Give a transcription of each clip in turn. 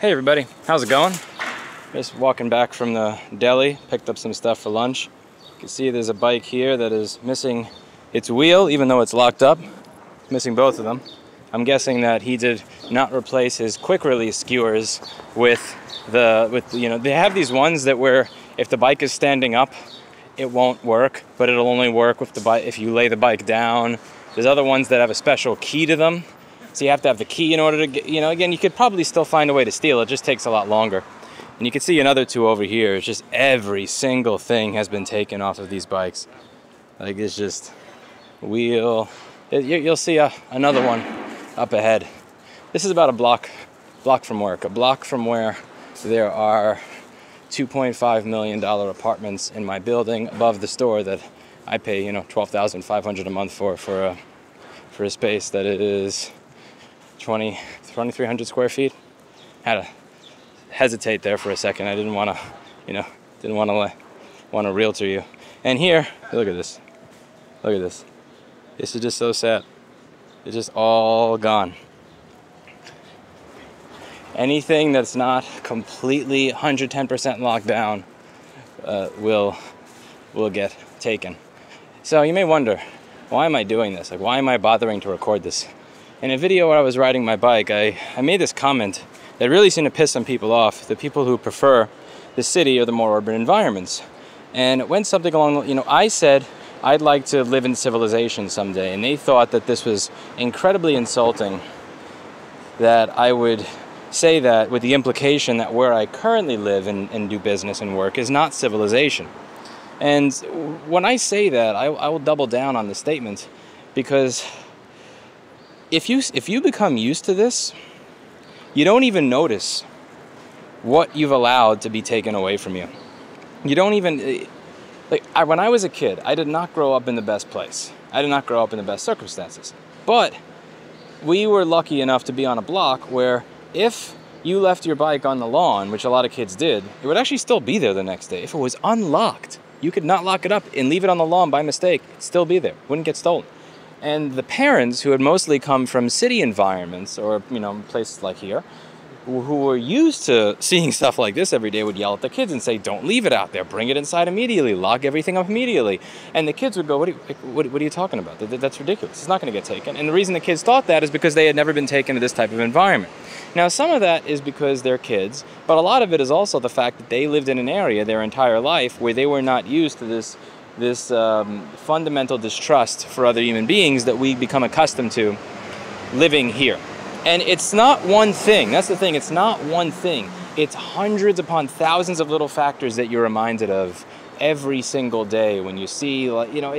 Hey everybody, how's it going? Just walking back from the deli, picked up some stuff for lunch. You can see there's a bike here that is missing its wheel, even though it's locked up. Missing both of them. I'm guessing that he did not replace his quick release skewers with you know, they have these ones that where if the bike is standing up, it won't work, but it'll only work with the bike if you lay the bike down. There's other ones that have a special key to them. So you have to have the key in order to get, you know, again, you could probably still find a way to steal. It just takes a lot longer. And you can see another two over here. It's just every single thing has been taken off of these bikes. Like it's just wheel. You'll see another one up ahead. This is about a block from work. A block from where there are $2.5 million apartments in my building above the store that I pay, you know, $12,500 a month for a space that is 2,300 square feet. Had to hesitate there for a second. I didn't want to, you know, want to realtor you. And here, look at this. Look at this. This is just so sad. It's just all gone. Anything that's not completely 110% locked down will get taken. So you may wonder, why am I doing this? Like, why am I bothering to record this? In a video where I was riding my bike, I made this comment that really seemed to piss some people off, the people who prefer the city or the more urban environments. And it went something along, you know, I said I'd like to live in civilization someday, and they thought that this was incredibly insulting that I would say that with the implication that where I currently live and do business and work is not civilization. And when I say that, I will double down on the statement, because if you become used to this, you don't even notice what you've allowed to be taken away from you. You don't even, when I was a kid, I did not grow up in the best place. I did not grow up in the best circumstances. But we were lucky enough to be on a block where if you left your bike on the lawn, which a lot of kids did, it would actually still be there the next day. If it was unlocked, you could not lock it up and leave it on the lawn by mistake. It'd still be there. It wouldn't get stolen. And the parents who had mostly come from city environments or, you know, places like here, who were used to seeing stuff like this every day, would yell at the kids and say, don't leave it out there, bring it inside immediately, lock everything up immediately. And the kids would go, what are you talking about? That's ridiculous. It's not going to get taken. And the reason the kids thought that is because they had never been taken to this type of environment. Now, some of that is because they're kids, but a lot of it is also the fact that they lived in an area their entire life where they were not used to this fundamental distrust for other human beings that we become accustomed to living here. And it's not one thing. That's the thing. It's not one thing. It's hundreds upon thousands of little factors that you're reminded of every single day when you see, you know,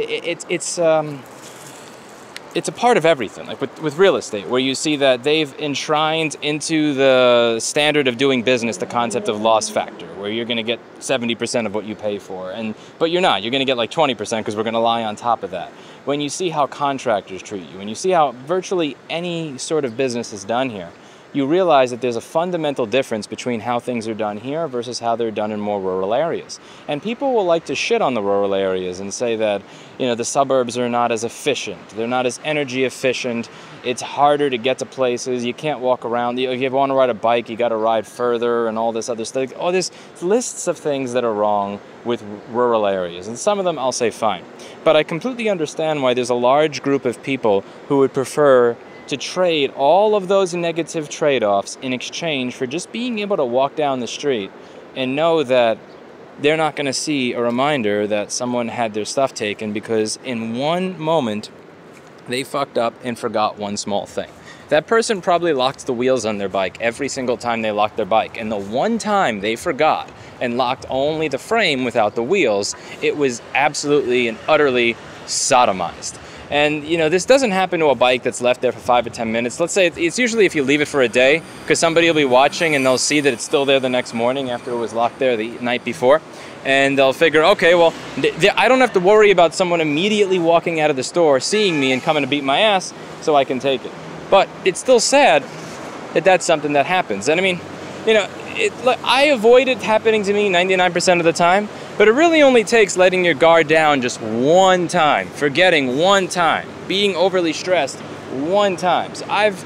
it's a part of everything, like with real estate, where you see that they've enshrined into the standard of doing business the concept of loss factor, where you're going to get 70% of what you pay for, but you're not. You're going to get like 20% because we're going to lie on top of that. When you see how contractors treat you, when you see how virtually any sort of business is done here, you realize that there's a fundamental difference between how things are done here versus how they're done in more rural areas. And people will like to shit on the rural areas and say that, you know, the suburbs are not as efficient. They're not as energy efficient. It's harder to get to places. You can't walk around. If you want to ride a bike, you got to ride further and all this other stuff. Oh, there's lists of things that are wrong with rural areas. And some of them I'll say fine. But I completely understand why there's a large group of people who would prefer to trade all of those negative trade-offs in exchange for just being able to walk down the street and know that they're not going to see a reminder that someone had their stuff taken because in one moment they fucked up and forgot one small thing. That person probably locked the wheels on their bike every single time they locked their bike, and the one time they forgot and locked only the frame without the wheels, it was absolutely and utterly sodomized. And, you know, this doesn't happen to a bike that's left there for 5 or 10 minutes. Let's say it's usually if you leave it for a day, because somebody will be watching and they'll see that it's still there the next morning after it was locked there the night before. And they'll figure, okay, well, I don't have to worry about someone immediately walking out of the store, seeing me and coming to beat my ass so I can take it. But it's still sad that that's something that happens. And I mean, you know, I avoid it happening to me 99% of the time, but it really only takes letting your guard down just one time, forgetting one time, being overly stressed one time. So I've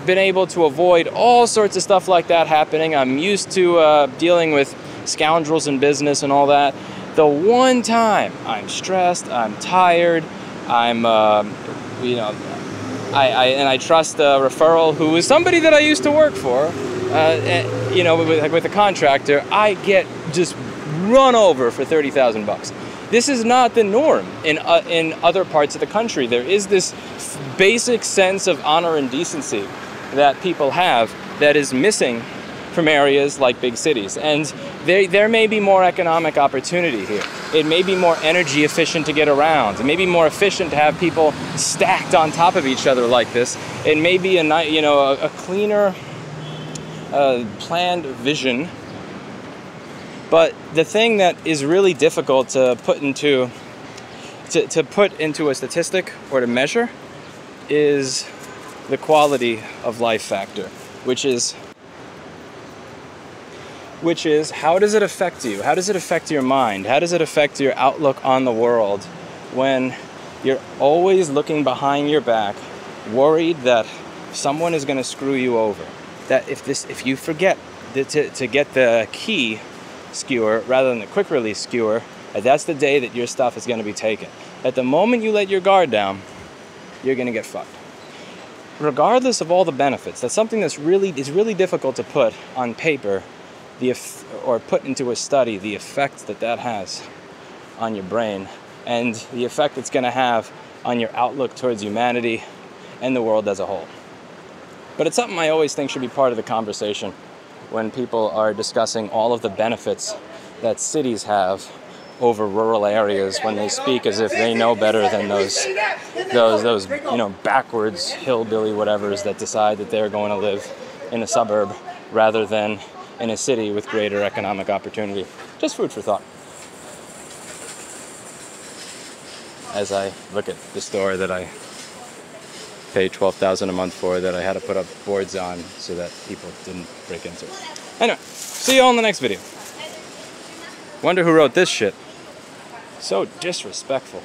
been able to avoid all sorts of stuff like that happening. I'm used to dealing with scoundrels in business and all that. The one time I'm stressed, I'm tired, I'm, I trust a referral who is somebody that I used to work for, with a contractor, I get just run over for 30,000 bucks. This is not the norm in other parts of the country. There is this basic sense of honor and decency that people have that is missing from areas like big cities. And there may be more economic opportunity here. It may be more energy efficient to get around. It may be more efficient to have people stacked on top of each other like this. It may be a cleaner, planned vision. But the thing that is really difficult to put into a statistic or to measure is the quality of life factor, which is how does it affect you? How does it affect your mind? How does it affect your outlook on the world when you're always looking behind your back, worried that someone is going to screw you over? That if you forget to get the key skewer rather than the quick release skewer, that's the day that your stuff is going to be taken. At the moment you let your guard down, you're going to get fucked. Regardless of all the benefits, that's something that's really difficult to put on paper, or put into a study, the effect that has on your brain and the effect it's going to have on your outlook towards humanity and the world as a whole. But it's something I always think should be part of the conversation when people are discussing all of the benefits that cities have over rural areas, when they speak as if they know better than those backwards hillbilly whatevers that decide that they're going to live in a suburb rather than in a city with greater economic opportunity. Just food for thought. As I look at the store that I paid $12,000 a month for, that I had to put up boards on so that people didn't break into it. Anyway, see you all in the next video. Wonder who wrote this shit. So disrespectful.